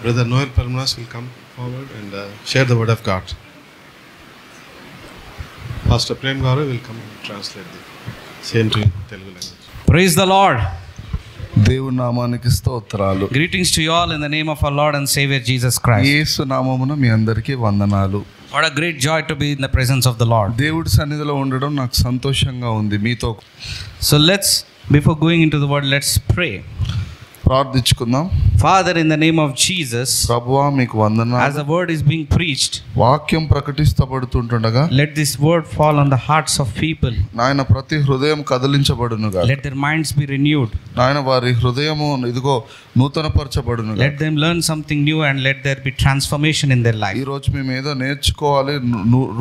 Brother Noel Parmas will come forward and share the word of God. Pastor Prem Garu will come and translate the same to Telugu language. Praise the Lord. దేవుని నామానికి స్తోత్రాలు. Greetings to you all in the name of our Lord and Savior Jesus Christ. యేసు నామమున మీ అందరికీ వందనాలు. What a great joy to be in the presence of the Lord. దేవుడి సన్నిధిలో ఉండడం నాకు సంతోషంగా ఉంది మీతో. So before going into the word, let's pray. ప్రార్థించుకుందాం. Father, in the name of Jesus, ప్రభువా మీకు వందనాలు. as the word is being preached, వాక్యం ప్రకటిస్తబడుతుండగా let this word fall on the hearts of people. నాయన ప్రతి హృదయం కదిలించబడునుగా. Let their minds be renewed. నాయన వారి హృదయము ఇదిగో నూతనపరచబడునుగా. Let them learn something new and let there be transformation in their life. ఈ రోజు మేము ఏదో నేర్చుకోవాలి,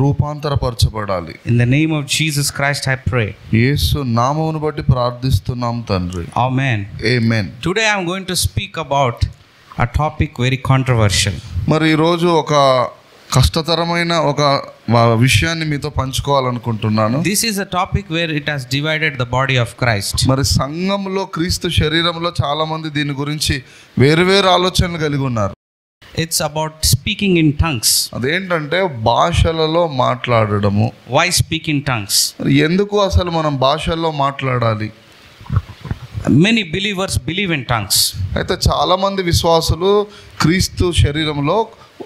రూపాంతరపరచబడాలి. In the name of Jesus Christ I pray. యేసు నామమును బట్టి ప్రార్థిస్తున్నాం తండ్రి. Amen. Amen. Today I am going to speak about a topic very controversial. మరి ఈరోజు ఒక కష్టతరమైన ఒక విషయాన్ని మీతో పంచుకోవాలనుకుంటున్నాను. This is a topic where it has divided the body of Christ. మరి సంఘంలో క్రీస్తు శరీరంలో చాలా మంది దీని గురించి వేరు ఆలోచనలు కలిగి ఉన్నారు. It's about speaking in tongues. అదేంటంటే భాషలలో మాట్లాడడము. Why speak in tongues? ఎందుకు అసలు మనం భాషల్లో మాట్లాడాలి? Many believers believe in tongues. అయితే చాలా మంది విశ్వాసులు క్రీస్తు శరీరంలో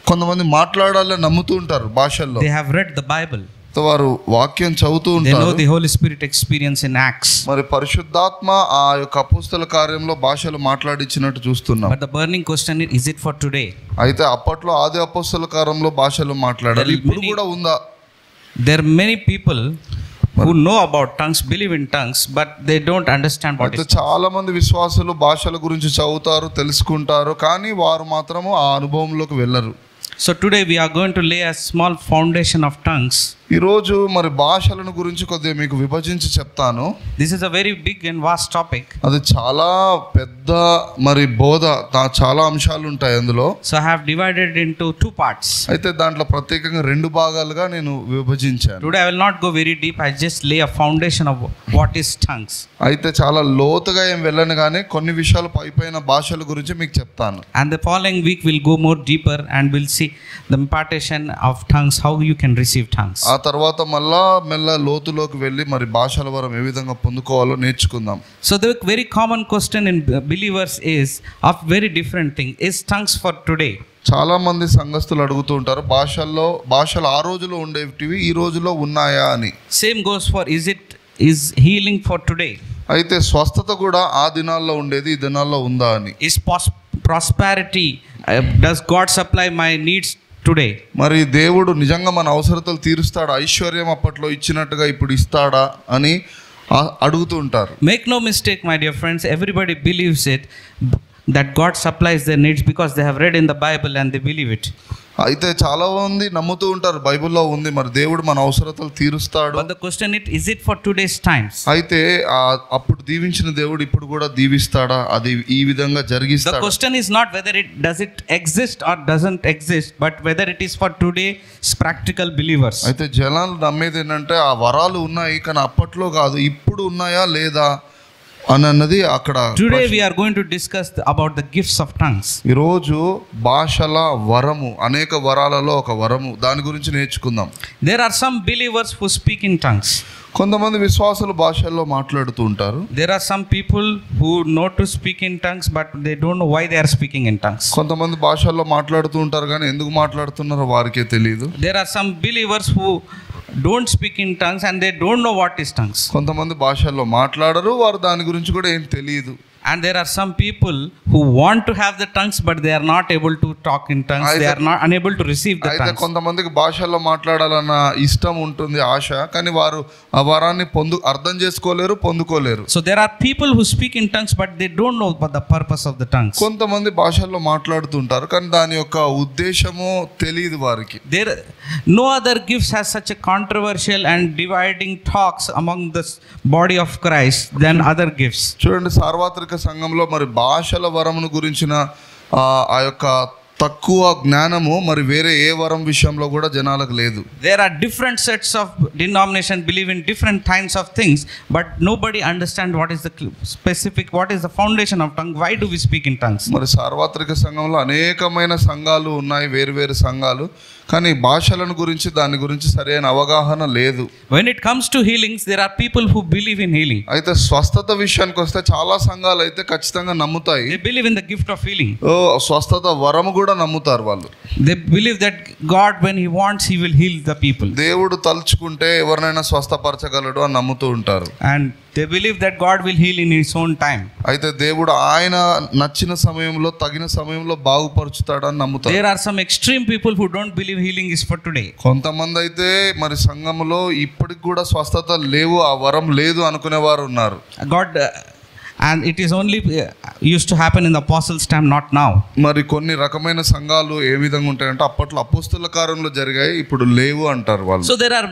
కొంతమంది మాట్లాడాలని నమ్ముతూ ఉంటారు భాషల్లో. They have read the Bible. వారు వాక్యం చదువుతూ They ఉంటారు. know the Holy Spirit experience in Acts. మరి పరిశుద్ధాత్మ ఆ యొక్క అపోస్తల కార్యంలో భాషలు మాట్లాడించినట్టు చూస్తున్నాం. But the burning question is it for today? అయితే అప్పట్లో ఆది అపోస్తల కార్యంలో భాషలు మాట్లాడారు. ఇప్పుడు కూడా ఉందా? There are many people who know about tongues, believe in tongues, but they don't understand what it is. చాలా మంది విశ్వాసులు భాషల గురించి చదువుతారు, తెలుసుకుంటారు, కానీ వారు మాత్రము ఆ అనుభవంలోకి వెళ్ళరు. So today we are going to lay a small foundation of tongues. ఈరోజు మరి భాషలను గురించి కొద్దిగా మీకు విభజించి చెప్తాను. This is a very big and vast topic. అది చాలా పెద్ద మరి బోధ, చాలా అంశాలు ఉంటాయి అందులో. So I have divided into two parts. అయితే దాంట్లో ప్రత్యేకంగా రెండు భాగాలుగా నేను విభజించాను. Today I will not go very deep. I just lay a foundation of what is tongues. అయితే చాలా లోతుగా ఏం వెళ్ళను, కానీ కొన్ని విషయాలు పైపైన భాషల గురించి మీకు చెప్తాను. And the following week we'll go more deeper and we'll see the impartation of tongues, how you can receive tongues. ఆ తర్వాత మెల్ల లోతులోకి వెళ్ళి మరి భాషల వరం ఏ విధంగా పొందుకోవాలో నేర్చుకుందాం. So the very common question in believers is of very different thing. Is tongues for today? చాలా మంది సంఘస్థులు అడుగుతూ ఉంటారు, భాషలు ఆ రోజులో ఉండేటివి ఈ రోజులో ఉన్నాయా అని. Same goes for is healing for today? అయితే స్వస్థత కూడా ఆ దినాల్లో ఉండేది ఈ దినాల్లో ఉందా అని. Is prosperity, does God supply my needs today? మరి దేవుడు నిజంగా మన అవసరతలు తీరుస్తాడా? ఐశ్వర్యం అప్పట్లో ఇచ్చినట్టుగా ఇప్పుడు ఇస్తాడా అని అడుగుతూ ఉంటారు. Make no mistake, my dear friends, everybody believes it, that God supplies their needs because they have read in the Bible and they believe it. అయితే చాలా మంది నమ్ముతూ ఉంటారు, బైబిల్లో ఉంది, మరి దేవుడు మన అవసరతలు తీరుస్తాడు. But the question is it for today's times? అయితే అప్పుడు దీవించిన దేవుడు ఇప్పుడు కూడా దీవిస్తాడా? అది ఈ విధంగా జరిగిస్తాడా? The question is not whether does it exist or doesn't exist, but whether it is for today's practical believers. అయితే జనాలు నమ్మేది ఏంటంటే ఆ వరాలు ఉన్నాయి, కానీ అప్పట్లో కాదు, ఇప్పుడు ఉన్నాయా లేదా అన్నది అక్కడ. Today we are going to discuss about the gifts of tongues. ఈరోజు భాషల వరము, అనేక వరాలలో ఒక వరము, దాని గురించి నేర్చుకుందాం. There are some believers who speak in tongues. కొంతమంది విశ్వాసులు భాషల్లో మాట్లాడుతూ ఉంటారు. There are some people who know to speak in tongues, but they don't know why they are speaking in tongues. కొంతమంది భాషల్లో మాట్లాడుతూ ఉంటారు, కానీ ఎందుకు మాట్లాడుతున్నారో వారికే తెలియదు. There are some believers who don't speak in tongues and they don't know what is tongues. కొంతమంది భాషల్లో మాట్లాడరు, వారు దాని గురించి కూడా ఏం తెలియదు. And there are some people who want to have the tongues, but they are not able to talk in tongues. They are not unable to receive the అయితే tongues. కొంతమందికి భాషల్లో మాట్లాడాలన్న ఇష్టం ఉంటుంది, ఆశ, కానీ వారు ఆ వరాన్ని అర్థం చేసుకోలేరు, పొందుకోలేరు. So there are people who speak in tongues, but they don't know what the purpose of the tongues. కొంతమంది భాషల్లో మాట్లాడుతుంటారు, కానీ దాని యొక్క ఉద్దేశము తెలియదు వారికి. There no other gifts has such a controversial and dividing talks among the body of Christ than other gifts. చూడండి, సార్వత్రిక సంఘంలో మరి భాషల వరమును గురించిన ఆ యొక్క తక్కువ జ్ఞానము మరి వేరే ఏ వరం విషయంలో కూడా జనాలకు లేదు. There are different sets of denomination believe in different kinds of things, but nobody understand what is the specific, what is the foundation of tongue. Why do we speak in tongues? మరి సార్వత్రిక సంఘంలో అనేకమైన సంఘాలు ఉన్నాయి, వేరు సంఘాలు, కానీ భాషలను గురించి దాని గురించి సరైన అవగాహన లేదు. When it comes to healings, there are people who believe in healing. అయితే స్వస్థత విషయానికి వస్తే చాలా సంఘాలు అయితే ఖచ్చితంగా నమ్ముతాయి. They believe in the gift of healing. స్వస్థత వరము కూడా నమ్ముతారు వాళ్ళు. They believe that God, when he wants, he will heal the people. దేవుడు తలుచుకుంటే ఎవరినైనా స్వస్థపరచగలడు అని నమ్ముతూ ఉంటారు. And they believe that God will heal in his own time. అయితే దేవుడు ఆయన నచ్చిన సమయంలో తగిన సమయంలో బాగుపరుచుతాడని నమ్ముతారు. There are some extreme people who don't believe healing is for today. కొంతమంది అయితే మరి సంఘంలో ఇప్పటికి కూడా స్వస్థత లేవు, ఆ వరం లేదు అనుకునేవారు ఉన్నారు. God and it is only used to happen in the apostles' time, not now. మరి కొన్ని రకమైన సంఘాలు ఏ విధంగా ఉంటాయంటే అప్పట్లో అపోస్తల కార్యంలో జరిగాయి, ఇప్పుడు లేవు అంటారు వాళ్ళు. So there are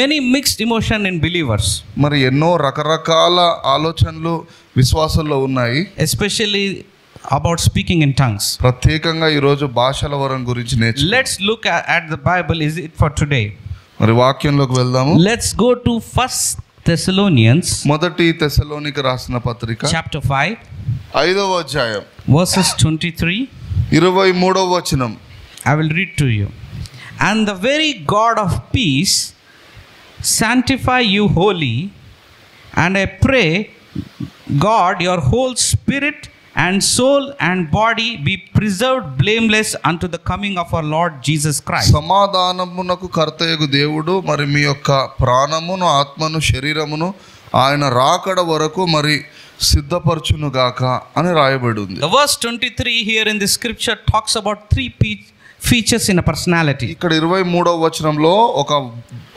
many mixed emotion in believers. మరి ఎన్నో రకరకాల ఆలోచనలు విశ్వాసంలో ఉన్నాయి, especially about speaking in tongues. ప్రత్యేకంగా ఈ రోజు భాషల వరం గురించి నేర్చుకుందాం. Let's look at the Bible. Is it for today? మరి వాక్యంలోకి వెళ్దాము. Let's go to 1 Thessalonians, మొదటి తెస్సలోనికి రాసిన పత్రిక chapter 5, 5వ అధ్యాయం verses 23. 23వ వచనం. I will read to you. And the very God of peace sanctify you wholly, and I pray God your whole spirit and soul and body be preserved blameless unto the coming of our Lord Jesus Christ. సమాధానమునకు కర్తయగు దేవుడు మరి మీ యొక్క ప్రాణమును, ఆత్మను, శరీరమును ఆయన రాకడ వరకు మరి సిద్ధపరచునుగాక అని రాయబడి ఉంది. The verse 23 here in the scripture talks about three features in a personality. ఇక్కడ 23వ వచనంలో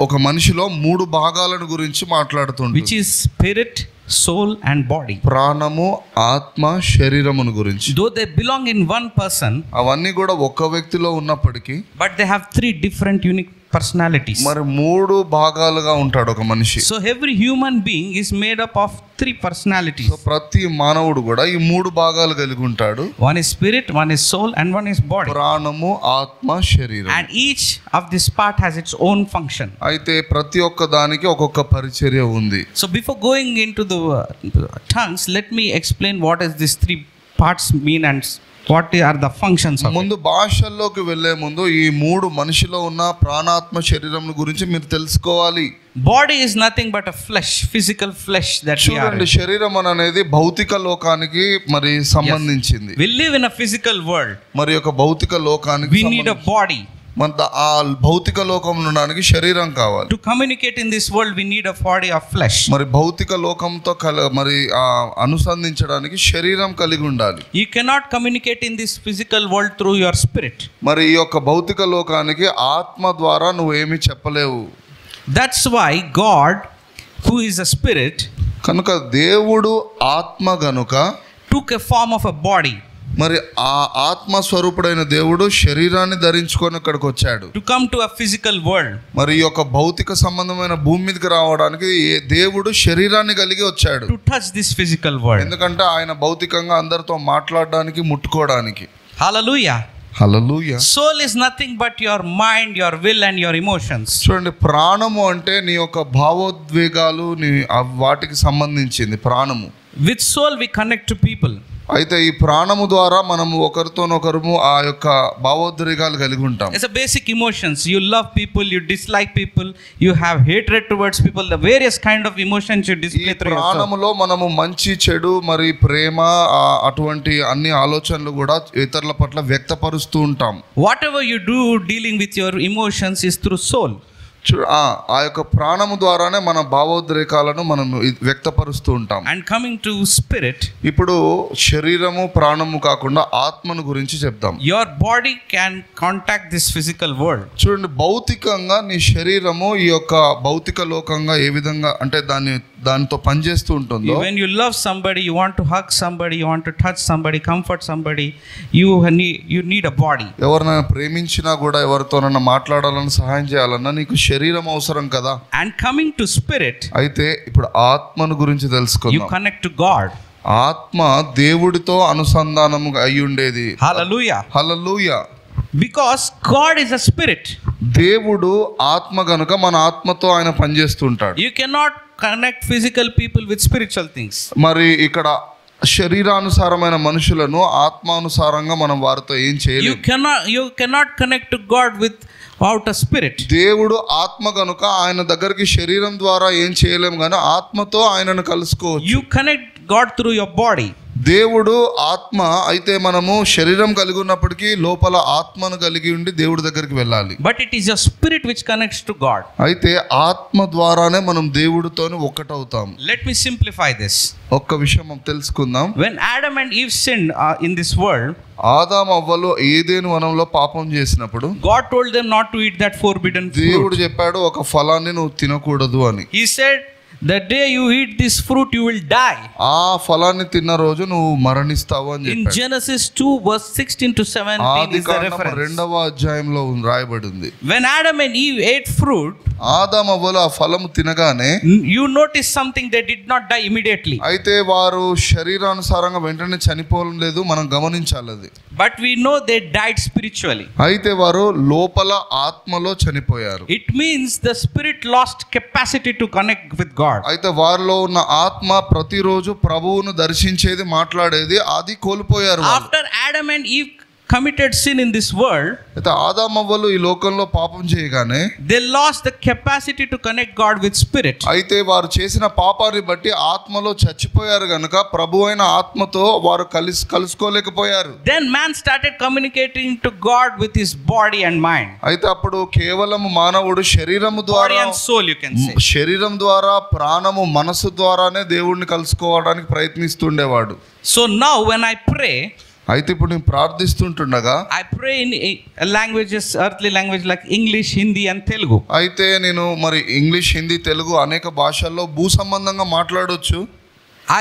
ఒక మనిషిలో మూడు భాగాలను గురించి మాట్లాడుతుంది, which is spirit, soul and body. ప్రాణము, ఆత్మ, శరీరమును గురించి. Though they belong in one person, అవన్నీ కూడా ఒక్క వ్యక్తిలో ఉన్నప్పటికీ but they have three different unique personalities. మరి మూడు భాగాలుగా ఉంటాడు ఒక మనిషి. So every human being is made up of three personalities. So ప్రతి మానవుడు కూడా ఈ మూడు భాగాలు కలిగి ఉంటాడు. One is spirit, one is soul and one is body. ప్రాణము, ఆత్మ, శరీరం. And each of this part has its own function. అయితే ప్రతి ఒక్క దానికి ఒక్కొక్క పరిచర్య ఉంది. So before going into the tongues, let me explain what is these three parts mean and what are the functions of it. ముందు భాషల్లోకి వెళ్లే ముందు ఈ మూడు మనిషిలో ఉన్న ప్రాణాత్మ శరీరం గురించి మీరు తెలుసుకోవాలి. Body is nothing but a flesh, physical flesh that we are. చూడండి, శరీరం అనేది భౌతిక లోకానికి మరి సంబంధించింది. We live in a physical world. మరి ఒక భౌతిక లోకానికి We need a body. మన ఆ భౌతిక లోకంలో ఉండడానికి శరీరం కావాలి. To communicate in this world, we need a body of flesh. మరి భౌతిక లోకంతో మరి అనుసంధించడానికి శరీరం కలిగి ఉండాలి. You cannot communicate in this physical world through your spirit. మరి ఈ యొక్క భౌతిక లోకానికి ఆత్మ ద్వారా నువ్వేమీ చెప్పలేవు. That's why God, who is a spirit, కనుక దేవుడు ఆత్మ గనుక took a form of a body. మరి ఆ ఆత్మ స్వరూపుడైన దేవుడు శరీరాన్ని ధరించుకొని ఇక్కడికి వచ్చాడు. To come to a physical world. మరి ఈ యొక్క భౌతిక సంబంధమైన భూమి మీదకి రావడానికి దేవుడు శరీరాన్ని కలిగి వచ్చాడు. To touch this physical world. ఎందుకంటే ఆయన భౌతికంగా అందరితో మాట్లాడడానికి, ముట్టుకోవడానికి. Hallelujah. Hallelujah. Soul is nothing but your mind, your will and your emotions. చూడండి, ప్రాణము అంటే నీ యొక్క భావోద్వేగాలు, నీ వాటికి సంబంధించింది ప్రాణము. With soul we connect to people. అయితే ఈ ప్రాణము ద్వారా మనము ఒకరితోనొకరు ఆ యొక్క భావోద్రేకాలు కలిగి ఉంటాం. It's a basic emotions. You love people, you dislike people, you have hatred towards people, the various kind of emotions you display through yourself. ప్రాణములో మనము మంచి, చెడు, మరి ప్రేమ, అటువంటి అన్ని ఆలోచనలు కూడా ఇతరుల పట్ల వ్యక్తపరుస్తూ ఉంటాం. Whatever you do dealing with your emotions is through soul. ఆ యొక్క ప్రాణము ద్వారానే మన భావోద్రేకాలను మనం వ్యక్తపరుస్తూ ఉంటాం. And coming to spirit, ఇప్పుడు శరీరము, ప్రాణము కాకుండా ఆత్మను గురించి చెప్తాం. your body can contact this physical world. చూడండి, భౌతికంగా నీ శరీరము ఈ యొక్క భౌతిక లోకంగా ఏ విధంగా అంటే దానితో పనిచేస్తూ ఉంటుందో. When you love somebody, you want to hug somebody, you want to touch somebody, comfort somebody, you need a body. ఎవరినైనా ప్రేమించినా కూడా, ఎవరితోనైనా మాట్లాడాలని, సహాయం చేయాలన్నా నీకు శరీరం అవసరం కదా. And coming to spirit, అయితే ఇప్పుడు ఆత్మను గురించి తెలుసుకుందాం. you connect to God. ఆత్మ దేవుడితో అనుసంధానం అయి ఉండేది. Hallelujah. Hallelujah. Because God is a spirit. దేవుడు ఆత్మ గనుక మన ఆత్మతో ఆయన పనిచేస్తుంటాడు. You cannot connect physical people with spiritual things. మరి ఇక్కడ శరీరానుసారమైన మనుషులను ఆత్మానుసారంగా మనం వారితో ఏం చేయలేము. You cannot connect to God without a spirit. దేవుడు ఆత్మ గనుక ఆయన దగ్గరికి శరీరం ద్వారా ఏం చేయలేము, కానీ ఆత్మతో ఆయనను కలుసుకోవచ్చు. You connect God through your body. దేవుడు ఆత్మ అయితే మనము శరీరం కలిగి ఉన్నప్పటికీ లోపల ఆత్మను కలిగి ఉండి దేవుడి దగ్గరికి వెళ్ళాలి. But it is your spirit which connects to God. అయితే ఆత్మ ద్వారానే మనం దేవుడితోని ఒక్కటవుతాం. Let me simplify this. ఒక్క విషయం మనం తెలుసుకుందాం. When Adam and Eve sinned in this world, ఆదాము అవ్వలు ఏదెను వనంలో పాపం చేసినప్పుడు God told them not to eat that forbidden దేవుడు fruit. చెప్పాడు ఒక ఫలాన్ని నువ్వు తినకూడదు అని. He said, the day you eat this fruit you will die. ఆ ఫలాన్ని తిన్న రోజు నువ్వు మరణిస్తావు అని In చెప్పాడు. Genesis 2 verse 16 to 17 is the Adikandam reference. 2వ అధ్యాయంలో రాయబడి ఉంది. When Adam and Eve ate fruit, ఆదాము అవ్వలు ఆ ఫలము తినగానే you notice something, they did not die immediately. అయితే వారు శరీరానుసారంగా వెంటనే చనిపోలేదు, మనం గమనించాలి అది. But we know they died spiritually. అయితే వారు లోపల ఆత్మలో చనిపోయారు. It means the spirit lost capacity to connect with God. అయితే వారిలో ఉన్న ఆత్మ ప్రతిరోజు ప్రభువును దర్శించేది, మాట్లాడేది, అది కోల్పోయారు వాళ్ళు. After Adam and Eve committed sin in this world, అయితే ఆదాము అవ్వలు ఈ లోకంలో పాపం చేయగానే they lost the capacity to connect God with spirit. అయితే వారు చేసిన పాపాన్ని బట్టి ఆత్మలో చచ్చిపోయారు గనుక ప్రభు అయిన ఆత్మతో వారు కలుసుకోలేకపోయారు. Then man started communicating to God with his body and mind. అయితే అప్పుడు కేవలం మానవుడు శరీరము Body ద్వారా, and soul, you can say. శరీరం ద్వారా, ప్రాణము, మనసు ద్వారానే దేవుణ్ణి కలుసుకోవడానికి ప్రయత్నిస్తుండేవాడు. So now when I pray, అయితే ఇప్పుడు నేను ప్రార్థిస్తుంటుండగా I pray in languages, earthly language like English, Hindi and Telugu. అయితే నేను మరి ఇంగ్లీష్, హిందీ, తెలుగు అనేక భాషల్లో భూ సంబంధంగా మాట్లాడొచ్చు.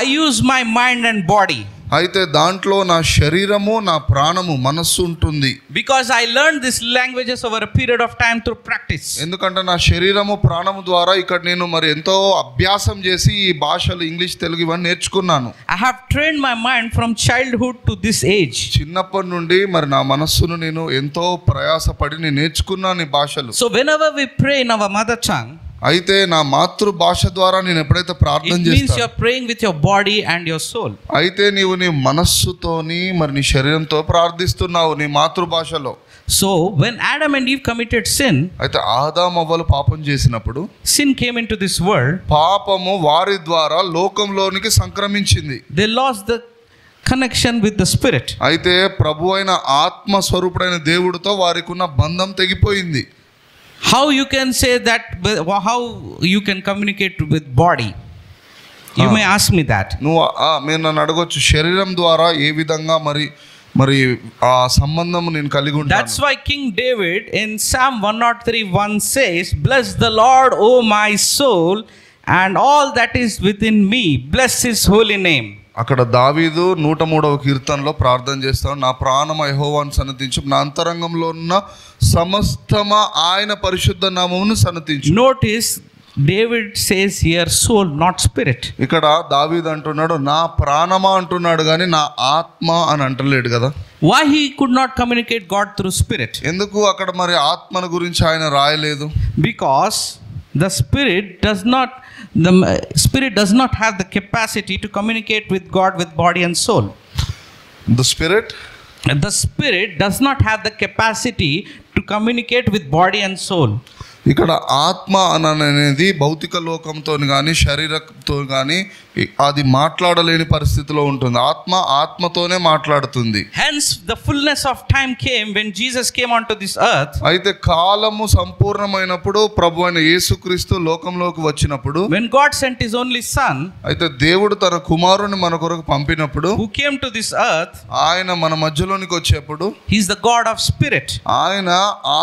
I use my mind and body. అయితే దాంట్లో నా శరీరము, నా ప్రాణము, మనస్సు ఉంటుంది. Because I learned these languages over a period of time through practice. ఎందుకంటే నా శరీరము, ప్రాణము ద్వారా ఇక్కడ నేను మరి ఎంతో అభ్యాసం చేసి ఈ భాషలు ఇంగ్లీష్, తెలుగు ఇవన్నీ నేర్చుకున్నాను. I have trained my mind from childhood to this age. చిన్నప్పటి నుండి మరి నా మనస్సును నేను ఎంతో ప్రయాసపడి నేను నేర్చుకున్నాను ఈ భాషలు. So whenever we pray in our mother tongue, అయితే నా మాతృభాష ద్వారా నేను ఎప్పుడైతే ప్రార్థన it means చేస్తాను, you're praying with your body and your soul. అయితే నీవు నీ మనస్సుతోని మరి నీ శరీరంతో ప్రార్థిస్తున్నావు నీ మాతృభాషలో. So when Adam and Eve committed sin, అయితే ఆదాము అవ్వలు పాపం చేసినప్పుడు sin came into this world. పాపము వారి ద్వారా లోకంలోనికి సంక్రమించింది. They lost the connection with the spirit. అయితే ప్రభు అయిన ఆత్మ స్వరూపుడైన దేవుడితో వారికి ఉన్న బంధం తెగిపోయింది. How you can say that? How you can communicate with body? You may ask me that. నువ్వు మీరు నన్ను అడగొచ్చు, శరీరం ద్వారా ఏ విధంగా మరి ఆ సంబంధం నేను కలిగి ఉంటాను. That's why King David in Psalm 103:1 says, "Bless the Lord, O my soul, and all that is within me. Bless his holy name." అక్కడ దావీదు 103వ కీర్తనలో ప్రార్థన చేస్తాడు, నా ప్రాణం యెహోవాను సన్నతించు, నా అంతరంగంలో ఉన్న సమస్తమ ఆయన పరిశుద్ధ నామమును సన్నతించు. Notice David says here soul, not spirit. ఇక్కడ దావీదు అంటున్నాడు నా ప్రాణమా అంటున్నాడు, కానీ నా ఆత్మ అని అంటలేడు కదా. Why he could not communicate God through spirit? ఎందుకు అక్కడ మరి ఆత్మను గురించి ఆయన రాయలేదు? Because the spirit does not have the capacity to communicate with God with body and soul. The spirit does not have the capacity to communicate with body and soul. ఇక్కడ ఆత్మ అనేది భౌతిక లోకంతో కానీ శరీరంతో కానీ అది మాట్లాడలేని పరిస్థితిలో ఉంటుంది. ఆత్మతోనే మాట్లాడుతుంది. Hence the fullness of time came when Jesus came onto this earth. అయితే కాలము సంపూర్ణమైనప్పుడు ప్రభు అయిన యేసుక్రీస్తు లోకంలోకి వచ్చినప్పుడు, when God sent his only son, అయితే దేవుడు తన కుమారుని మన కొరకు పంపినప్పుడు, who came to this earth, ఆయన మన మధ్యలోనికి వచ్చేప్పుడు, he is the God of spirit. ఆయన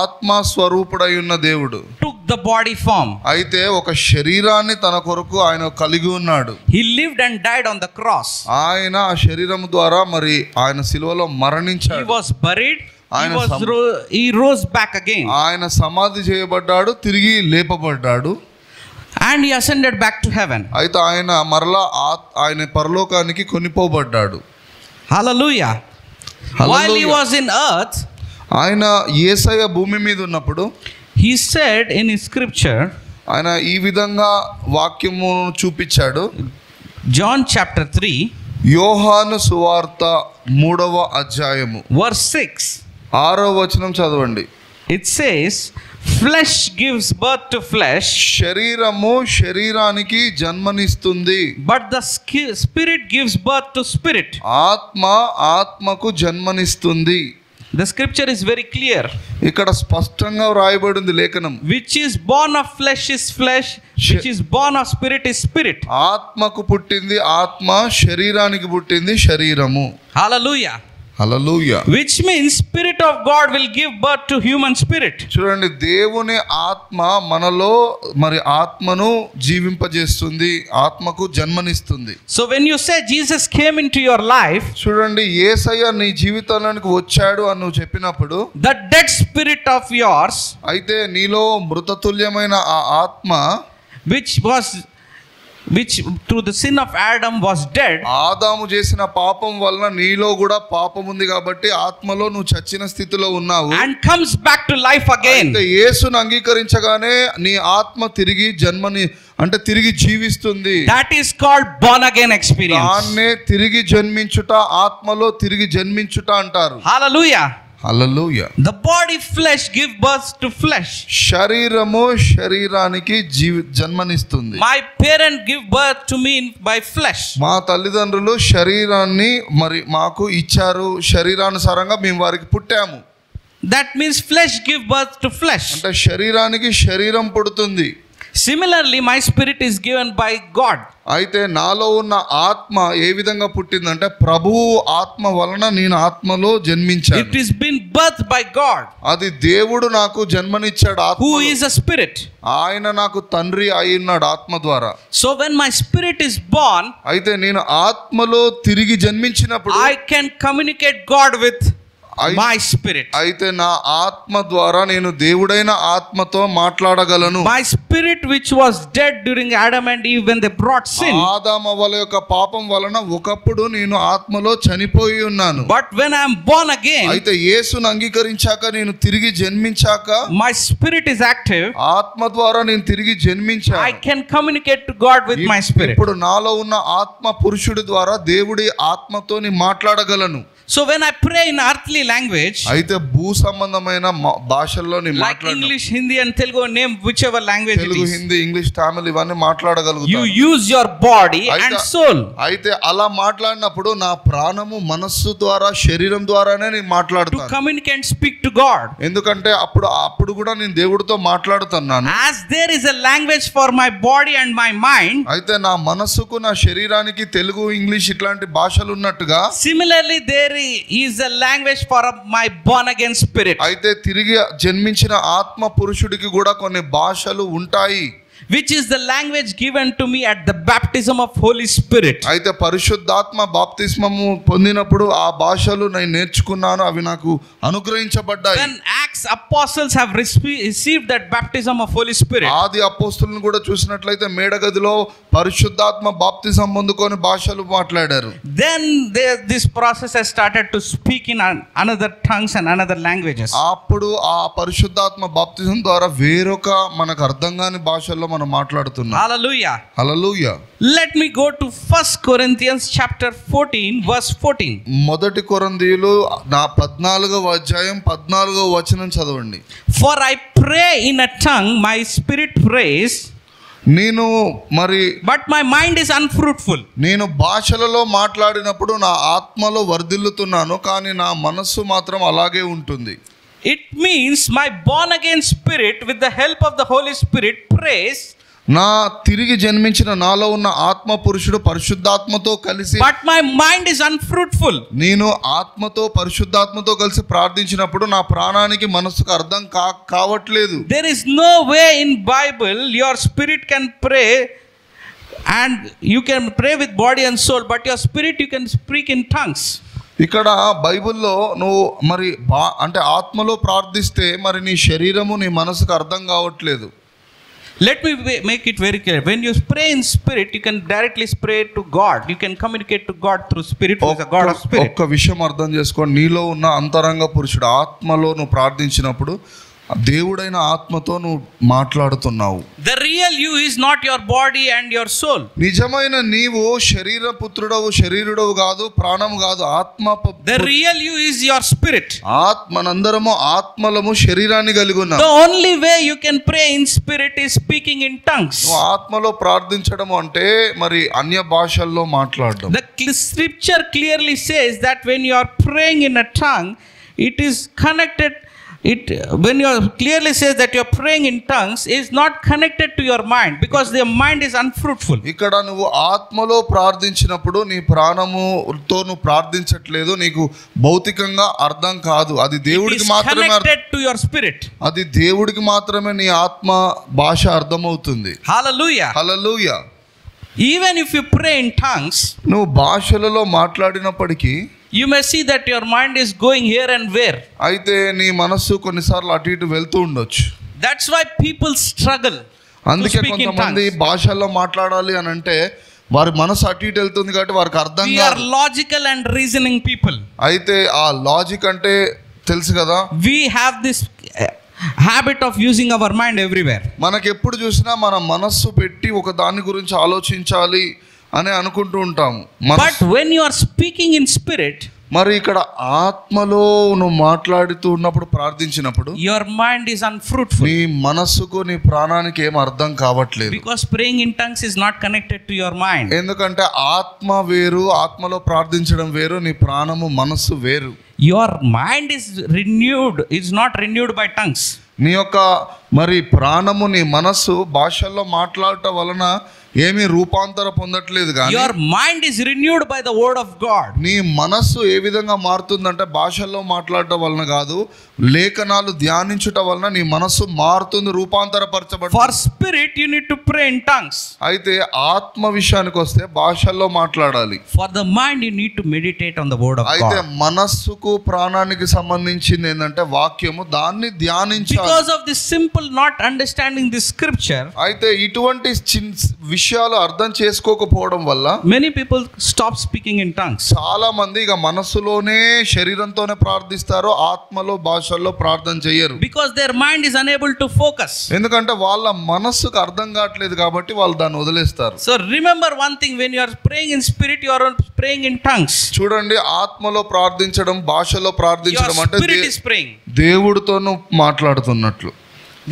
ఆత్మ స్వరూపుడై ఉన్న దేవుడు. took the body form. అయితే ఒక శరీరాన్ని తన కొరకు ఆయన కలిగి ఉన్నాడు. He lived and died on the cross. ఆయన ఆ శరీరం ద్వారా మరి ఆయన సిలువలో మరణించాడు. He was buried. He rose back again. ఆయన సమాధి చేయబడ్డాడు, తిరిగి లేపబడ్డాడు. and he ascended back to heaven. అయితే ఆయన మరలా ఆయన పరలోకానికి కొనిపోబడ్డాడు. Hallelujah. While he was in earth, ఆయన యేసయ్య భూమి మీద ఉన్నప్పుడు he said in his scripture, ఆయన ఈ విధంగా వాక్యము చూపించాడు. John chapter 3, యోహాను సువార్త 3వ అధ్యాయము verse 6. 6వ వచనం చదవండి. It says, flesh gives birth to flesh, శరీరము శరీరానికి జన్మనిస్తుంది, but the spirit gives birth to spirit. ఆత్మ ఆత్మకు జన్మనిస్తుంది. The scripture is very clear. ఇక్కడ స్పష్టంగా వ్రాయబడింది లేఖనం. Which is born of flesh is flesh, which is born of spirit is spirit. ఆత్మకు పుట్టింది ఆత్మ, శరీరానికి పుట్టింది శరీరము. Hallelujah. Hallelujah. Which means spirit of God will give birth to human spirit. చూడండి, దేవుని ఆత్మ మనలో మరి ఆత్మను జీవింపజేస్తుంది, ఆత్మకు జన్మనిస్తుంది. So when you say Jesus came into your life, చూడండి, యేసయ్య నీ జీవితంలోనికి వచ్చాడు అని నువ్వు చెప్పినప్పుడు, the dead spirit of yours, అయితే నీలో మృతతుల్యమైన ఆ ఆత్మ, which through the sin of Adam was dead, ఆదాము చేసిన పాపం వలన నీలో కూడా పాపం ఉంది కాబట్టి ఆత్మలో నువ్వు చచ్చిన స్థితిలో ఉన్నావు, and comes back to life again. అయితే యేసును అంగీకరించగానే నీ ఆత్మ తిరిగి తిరిగి జీవిస్తుంది. That is called born again experience. దాన్నే తిరిగి జన్మించుట, ఆత్మలో తిరిగి జన్మించుట అంటారు. Hallelujah. Hallelujah. The body flesh give birth to flesh. శరీరము శరీరానికి జన్మనిస్తుంది. My parent give birth to me by flesh. మా తల్లిదండ్రులు శరీరాన్ని మరి మాకు ఇచ్చారు, శరీరానుసారంగా మేము వారికి పుట్టాము. That means flesh give birth to flesh. అంటే శరీరానికి శరీరం పుడుతుంది. Similarly, my spirit is given by God. అయితే నాలో ఉన్న ఆత్మ ఏ విధంగా పుట్టిందంటే ప్రభువు ఆత్మ వలన నేను ఆత్మలో జన్మించాను. It is been birthed by God. అది దేవుడు నాకు జన్మనిచ్చాడు ఆత్మ. Who is a spirit? ఆయన నాకు తండ్రి అయి ఉన్నాడు ఆత్మ ద్వారా. So when my spirit is born, అయితే నేను ఆత్మలో తిరిగి జన్మించినప్పుడు I can communicate God with my spirit. అయితే నా ఆత్మ ద్వారా నేను దేవుడైన ఆత్మతో మాట్లాడగలను. My spirit which was dead during Adam and Eve when they brought sin. ఆదాము అవ్వల యొక్క పాపం వలన ఒకప్పుడు నేను ఆత్మలో చనిపోయి ఉన్నాను. But when I am born again, అయితే యేసును అంగీకరించాక, నేను తిరిగి జన్మించాక my spirit is active. ఆత్మ ద్వారా నేను తిరిగి జన్మించాను. I can communicate to God with my spirit. ఇప్పుడు నాలో ఉన్న ఆత్మ పురుషుడి ద్వారా దేవుడి ఆత్మతో నేను మాట్లాడగలను. So when I pray in earthly language, అయితే భూ సంబంధమైన భాషల్లో నేను like English, Hindi and Telugu, name whichever language it Telugu, is, Hindi, English, Tamil ఇవన్నీ మాట్లాడగలుగుతాను. you use your body and soul. అయితే అలా మాట్లాడినప్పుడు నా ప్రాణము మనస్సు ద్వారా శరీరం ద్వారానే నేను To మాట్లాడుతాను. communicate and speak to God. ఎందుకంటే అప్పుడు కూడా నేను దేవుడితో మాట్లాడుతున్నాను. As there is a language for my body and my mind, అయితే నా మనస్సుకు నా శరీరానికి తెలుగు, ఇంగ్లీష్ ఇట్లాంటి భాషలు ఉన్నట్టుగా, similarly there is a language for my born again spirit, అయితే తిరిగి జన్మించిన ఆత్మ పురుషుడికి కూడా కొన్ని భాషలు ఉంటాయి. which is the language given to me at the baptism of Holy Spirit. అయితే పరిశుద్ధాత్మ బాప్తిస్మము పొందినప్పుడు ఆ భాషలు నేను నేర్చుకున్నాను, అవి నాకు అనుగ్రహించబడ్డాయి. When Acts apostles have received that baptism of Holy Spirit, ఆది అపోస్తులను కూడా చూసినట్లయితే మేడగదిలో పరిశుద్ధాత్మ బాప్తిజం పొందుకొని భాషలు మాట్లాడారు. then this process has started to speak in another tongues and another languages. అప్పుడు ఆ పరిశుద్ధాత్మ బాప్తిజం ద్వారా వేరొక మనకు అర్థం కాని భాషల్లో మనం మాట్లాడుతున్నాం. Hallelujah. Hallelujah. Let me go to 1 Corinthians chapter 14 verse 14. మొదటి కొరింథీయులు 14వ అధ్యాయం 14వ వచనం చదవండి. For I pray in a tongue, my spirit prays, నేను but my mind is unfruitful. నేను భాషలలో మాట్లాడినప్పుడు నా ఆత్మలో వర్ధిల్లుతున్నాను, కానీ నా మనస్సు మాత్రం అలాగే ఉంటుంది. It means my born again spirit with the help of the Holy Spirit prays, నా తిరిగి జన్మించిన నాలో ఉన్న ఆత్మ పురుషుడు పరిశుద్ధాత్మతో కలిసి, but my mind is unfruitful. నేను ఆత్మతో పరిశుద్ధాత్మతో కలిసి ప్రార్థించినప్పుడు నా ప్రాణానికి మనస్సుకు అర్థం కావట్లేదు. There is no way in Bible your spirit can pray and you can pray with body and soul, but your spirit you can speak in tongues. ఇక్కడ బైబిల్లో నువ్వు అంటే ఆత్మలో ప్రార్థిస్తే మరి నీ శరీరము నీ మనసుకు అర్థం కావట్లేదు. Let me make it very clear. When you pray in spirit, you can directly pray to God. You can communicate to God through spirit, who is a God of spirit. ఒక్క విషయం అర్థం చేసుకోండి, నీలో ఉన్న అంతరంగ పురుషుడు ఆత్మలో నువ్వు ప్రార్థించినప్పుడు దేవుడైన ఆత్మతో నువ్వు మాట్లాడుతున్నావు. The real you is not your body and your soul. నిజమైన నీవు శరీర పుత్రుడవు, శరీరుడవు కాదు, ప్రాణము కాదు, ఆత్మ. The real you is your spirit. మనందరము ఆత్మలము, శరీరాన్ని కలిగి ఉన్నాం. The only way you can pray in spirit is speaking in tongues. నువ్వు ఆత్మలో ప్రార్థించడం అంటే మరి అన్య భాషల్లో మాట్లాడడం. The scripture clearly says that when you are praying in a tongue, it is connected. When you clearly says that you are praying in tongues is not connected to your mind, because your mind is unfruitful. ఇక్కడ నువ్వు ఆత్మలో ప్రార్థించినప్పుడు నీ ప్రాణముతో నువ్వు ప్రార్థించట్లేదు, నీకు భౌతికంగా అర్థం కాదు, అది దేవుడికి మాత్రమే connected to your spirit. అది దేవుడికి మాత్రమే నీ ఆత్మ భాష అర్థమవుతుంది. Hallelujah. Hallelujah. Even if you pray in tongues, నువ్వు భాషలలో మాట్లాడినప్పటికీ you may see that your mind is going here and there. అయితే నీ మనస్సు కొన్నిసార్లు అటు ఇటు వెళ్తూ ఉండొచ్చు. That's why people struggle. అందుకే కొంతమంది భాషల్లో మాట్లాడాలి అని అంటే వారి మనసు అటు ఇటు వెళ్తుంది కాబట్టి వారికి అర్థం కాదు. We are logical and reasoning people. అయితే ఆ లాజిక్ అంటే తెలుసు కదా, we have this habit of using our mind everywhere. మనకి ఎప్పుడు చూసినా మన మనస్సు పెట్టి ఒక దాని గురించి ఆలోచించాలి అని అనుకుంటూ ఉంటాము. But when you are speaking in spirit, మరి ఇక్కడ ఆత్మలో నువ్వు మాట్లాడుతూ ఉన్నప్పుడు, ప్రార్థించినప్పుడు your mind is unfruitful. నీ మనస్సుకు నీ ప్రాణానికి ఏం అర్థం కావట్లేదు. Because praying in tongues is not connected to your mind. ఎందుకంటే ఆత్మ వేరు, ఆత్మలో ప్రార్థించడం వేరు, నీ ప్రాణము మనస్సు వేరు. Your mind is renewed, is not renewed by tongues. నీ యొక్క మరి ప్రాణము, నీ మనస్సు భాషల్లో మాట్లాడటం వలన ఏమీ రూపాంతర పొందట్లేదు. కానీ your mind is renewed by the word of God. నీ మనస్సు ఏ విధంగా మారుతుందంటే భాషల్లో మాట్లాడటం వలన కాదు, లేఖనాలు ధ్యానించుట వలన నీ మనస్సు మారుతుంది, రూపాంతరపరచబడుతుంది. For spirit you need to pray in tongues. అయితే ఆత్మ విషయానికి వస్తే భాషల్లో మాట్లాడాలి. For the mind you need to meditate on the word of అయితే God. మనస్సుకు ప్రాణానికి సంబంధించింది ఏంటంటే వాక్యము, దాన్ని ధ్యానించాలి. Because of this simple not understanding this scripture, అయితే ఇటువంటి విషయాలు అర్థం చేసుకోకపోవడం వల్ల many people stop speaking in tongues. చాలా మంది ఇక మనస్సులోనే, శరీరంతోనే ప్రార్థిస్తారు, ఆత్మలో భాషల్లో ప్రార్థన చేయరు. Because their mind is unable to focus. ఎందుకంటే వాళ్ళ మనస్సుకు అర్థం కావట్లేదు కాబట్టి వాళ్ళు దాన్ని వదిలేస్తారు. So remember one thing, when you are praying in spirit, you are praying in tongues. చూడండి, ఆత్మలో ప్రార్థించడం, భాషలో ప్రార్థించడం Your అంటే spirit is praying. దేవుడితోనూ మాట్లాడుతున్నట్లు.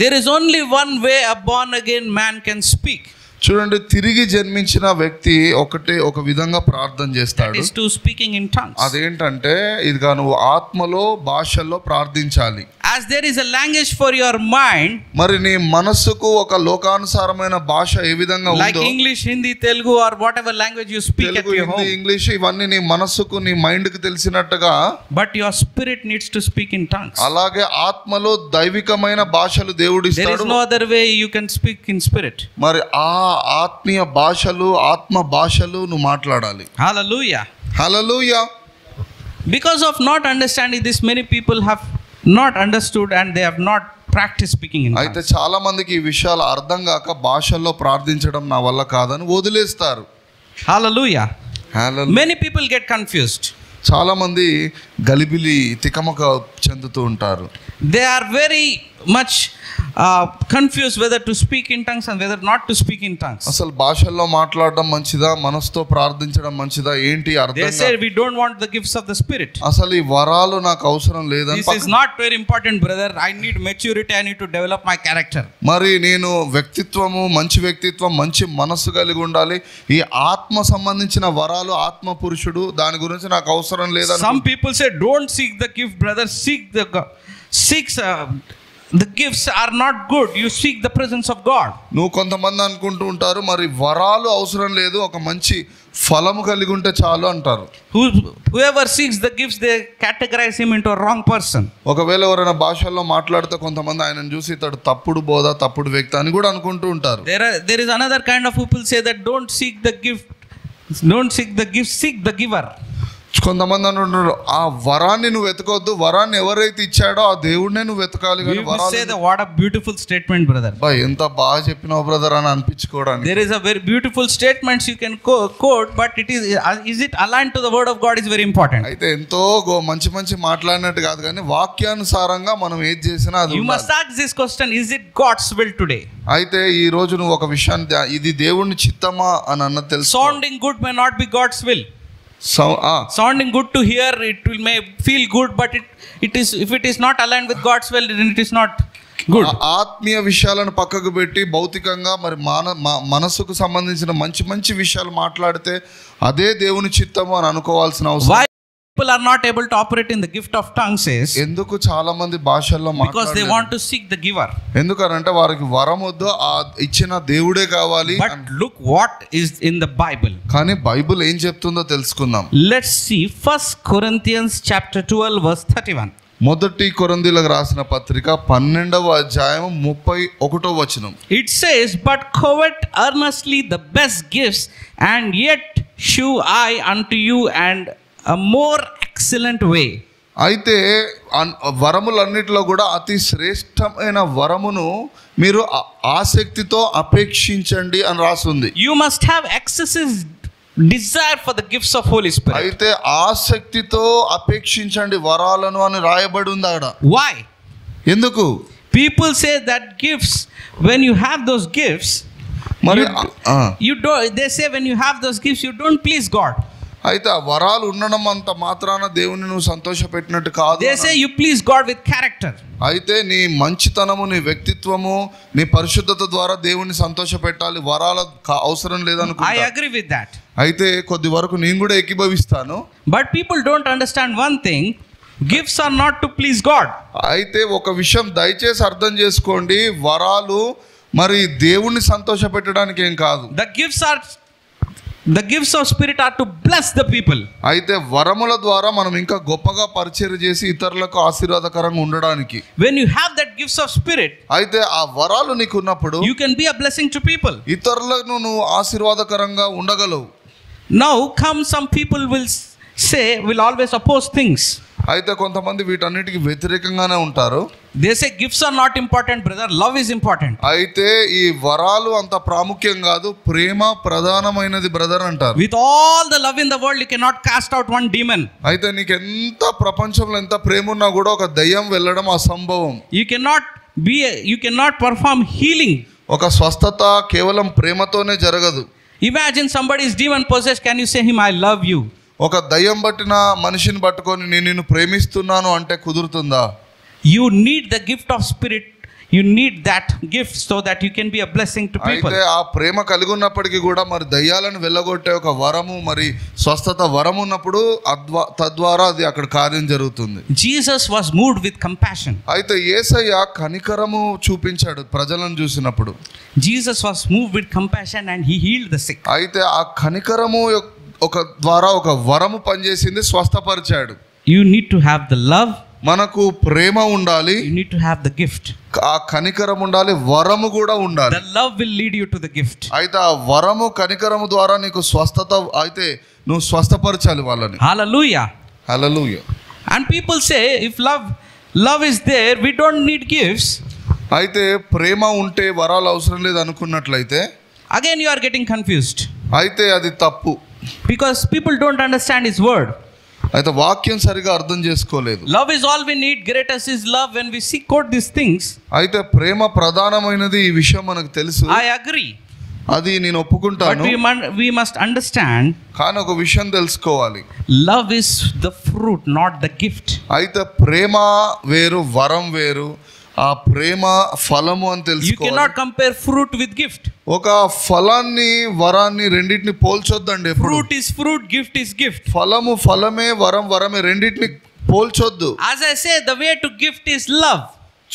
There is only one way a born again man can speak. చూడండి, తిరిగి జన్మించిన వ్యక్తి ఒక విధంగా ప్రార్థన చేస్తాడు. That is to speaking in tongues. అదేంటంటే ఇదిగా నువ్వు ఆత్మలో భాషల్లో ప్రార్థించాలి. As there is a language for your mind, మరి నీ మనస్సుకు ఒక లోకానుసారమైన భాష ఏ విధంగా ఉందో, like English, Hindi, Telugu or whatever language you speak Telugu, at your Hindi, home, English ఇవన్నీ నీ మనస్సుకు, నీ మైండ్కి తెలిసినట్టుగా, but your spirit needs to speak in tongues. అలాగే ఆత్మలో దైవికమైన భాషలు దేవుడు There is ఇస్తాడు. no other way you can speak in spirit. మరి ఆ ఆత్మీయ భాషలు, ఆత్మ భాషలు నువ్వు మాట్లాడాలి. Hallelujah. Hallelujah. Because of not understanding this, many people have not understood and they have not practiced speaking in అయితే tongues. చాలా మందికి ఈ విషయాలు అర్థం కాక భాషల్లో ప్రార్థించడం నా వల్ల కాదని వదిలేస్తారు. Hallelujah. హల్లెలూయా. Many people get confused. చాలా మంది గలిబిలి, తికమక చెందుతూ ఉంటారు. They are very much confused whether to speak in tongues and whether not to speak in tongues. అసలు భాషల్లో మాట్లాడడం మంచిదా, మనసుతో ప్రార్థించడం మంచిదా, ఏంటి They అర్థం say we don't want the gifts of the spirit. అసలు ఈ వరాలు నాకు అవసరం లేదని. This is not very important, brother. I need maturity. I need to develop my character. మరి నేను వ్యక్తిత్వము, మంచి వ్యక్తిత్వం, మంచి మనస్సు కలిగి ఉండాలి. ఈ ఆత్మ సంబంధించిన వరాలు, ఆత్మ పురుషుడు, దాని గురించి నాకు అవసరం లేదని. Some people say don't seek the gift, brother. The gifts are not good. You seek the presence of God. నువ్వు కొంతమంది అనుకుంటూ ఉంటారు, మరి వరాలు అవసరం లేదు, ఒక మంచి ఫలము కలిగి ఉంటే చాలు అంటారు. Whoever seeks the gifts, they categorize him into a wrong person. ఒకవేళ ఎవరైనా భాషల్లో మాట్లాడితే కొంతమంది ఆయనను చూసి ఇతడు తప్పుడు బోధ, తప్పుడు వ్యక్తి అని కూడా అనుకుంటూ ఉంటారు. There is another kind of people say that don't seek the gift, seek the giver. కొంతమంది అంటున్నారు ఆ వరాన్ని నువ్వు వెతకొద్దు, వరాన్ని ఎవరైతే ఇచ్చాడో ఆ దేవుడినే నువ్వు వెతకాలి. We will say that what a beautiful statement, brother. ఎంత బాగా చెప్పినావు బ్రదర్ అని అనిపించుకోవడానికి. There is a very beautiful statements you can quote, but is it aligned to the word of God is very important. అయితే ఎంతో మంచి మంచి మాట్లాడినట్టు కాదు, కానీ వాక్యానుసారంగా మనం ఏది చేసినా అది You must ask this question, is it God's will today? అయితే ఈ రోజు నువ్వు ఒక విషయాన్ని ఇది దేవుని చిత్తమా అని అన్న తెలుసు. Sounding good may not be God's will. Sounding good to hear, may feel good, but if it is not aligned with God's will, then it is not good. ఆత్మీయ విషయాలను పక్కకు పెట్టి భౌతికంగా మరి మనసుకు సంబంధించిన మంచి మంచి విషయాలు మాట్లాడితే అదే దేవుని చిత్తము అని అనుకోవాల్సిన అవసరం. Why people are not able to operate in the gift of tongues is ఎందుకు చాలా మంది భాషల్లో because they want to seek the giver. ఎందుకంటే వారికి వరం వద్దు, ఆ ఇచ్చిన దేవుడే కావాలి. But look what is in the Bible. కానీ బైబిల్ ఏం చెప్తుందో తెలుసుకుందాం. Let's see 1 Corinthians chapter 12 verse 31. మొదటి కొరింథీయులకు రాసిన పత్రిక 12వ అధ్యాయం 31వ వచనం. It says, but covet earnestly the best gifts, and yet shew I unto you and a more excellent way. అయితే వరములన్నిటిలో కూడా అతి శ్రేష్టమైన వరమును మీరు ఆసక్తితో అపేక్షించండి అని రాస్తుంది. You must have excessive desire for the gifts of Holy Spirit. అయితే ఆసక్తితో అపేక్షించండి వరాలను అని రాయబడి ఉంది అక్కడ. Why? ఎందుకు? People say that gifts, when you have those gifts, మరి you don't, they say when you have those gifts you don't please God. అయితే ఆ వరాలు ఉండడం అంత మాత్రాన దేవుని నువ్వు సంతోషపెట్టినట్టు కాదు. They say you please God with character. అయితే నీ మంచితనము, నీ వ్యక్తిత్వము, నీ పరిశుద్ధత ద్వారా దేవుని సంతోషపెట్టాలి, వరాల అవసరం లేదనుకుంటా. I agree with that. అయితే కొద్ది వరకు నేను కూడా ఏకీభవిస్తాను. But people don't understand one thing, gifts are not to please God. అయితే ఒక విషయం దయచేసి అర్థం చేసుకోండి, వరాలు మరి దేవుణ్ణి సంతోషపెట్టడానికి ఏం కాదు. The gifts of spirit are to bless the people. అయితే వరముల ద్వారా మనం ఇంకా గొప్పగా పరిచర్య చేసి ఇతరులకు ఆశీర్వాదకరంగా ఉండడానికి. When you have that gifts of spirit, అయితే ఆ వరాలు నీకు ఉన్నప్పుడు you can be a blessing to people. ఇతరులకు నువ్వు ఆశీర్వాదకరంగా ఉండగలవు. Now come some people will always oppose things. అయితే కొంతమంది వీటన్నిటికి వ్యతిరేకంగానే ఉంటారు. They say gifts are not important, brother, love is important. అయితే ఈ వరాలు అంత ప్రాముఖ్యం కాదు, ప్రేమ ప్రధానమైనది బ్రదర్ అంటారు. With all the love in the world you cannot cast out one demon. అయితే నీకు ఎంత ప్రపంచంలో ఎంత ప్రేమ ఉన్నా కూడా ఒక దయ్యం వెళ్ళడం అసంభవం. You cannot perform healing. ఒక స్వస్థత కేవలం ప్రేమతోనే జరగదు. Imagine somebody is demon possessed, can you say him I love you? ఒక దయ్యం పట్టిన మనిషిని పట్టుకొని నేను నిన్ను ప్రేమిస్తున్నాను అంటే కుదురుతుందా? You need the gift of spirit. You need that gift so that you can be a blessing to people. అయితే ఆ ప్రేమ కలిగి ఉన్నప్పటికీ కూడా మరి దయ్యాలను వెళ్ళగొట్టే ఒక వరము, మరి స్వస్థత వరము ఉన్నప్పుడు తద్వారా అది అక్కడ కార్యం జరుగుతుంది. Jesus was moved with compassion. అయితే యేసయ్య కనికరము చూపించాడు ప్రజలను చూసినప్పుడు. Jesus was moved with compassion and he healed the sick. అయితే ఆ కనికరము ఒక ద్వారా ఒక వరము పనిచేసింది, స్వస్థపరిచాడు. You need to have the love. మనకు ప్రేమ ఉండాలి. You need to have the gift. ఆ కనికరం ఉండాలి, వరము కూడా ఉండాలి. The love will lead you to the gift. అయితే ఆ వరము కనికరము ద్వారా నీకు స్వస్థత, అయితే నువ్వు స్వస్థపరచాలి వాళ్ళని. Hallelujah. Hallelujah. And people say if love is there, we don't need gifts. అయితే ప్రేమ ఉంటే వరాలు అవసరం లేదు అనుకున్నట్లయితే again you are getting confused. అయితే అది తప్పు. Because people don't understand his word. అయితే వాక్యం సరిగా అర్థం చేసుకోలేదు. Love is all we need, greatest is love. When we seek out these things, అయితే ప్రేమ ప్రధానమైనది, ఈ విషయం మనకు తెలుసు. I agree. అది నేను ఒప్పుకుంటాను. But we must understand, కానీ ఒక విషయం తెలుసుకోవాలి. love is the fruit, not the gift. అయితే ప్రేమ వేరు, వరం వేరు. ఆ ప్రేమ ఫలము అని తెలుసుకోవాలి. You cannot compare fruit with gift. ఒక ఫలాన్ని వరాన్ని రెండింటిని పోల్చొద్దండి. Fruit is fruit, gift is gift. ఫలము ఫలమే, వరం వరమే, రెండింటిని పోల్చొద్దు. As I say, the way to gift is love.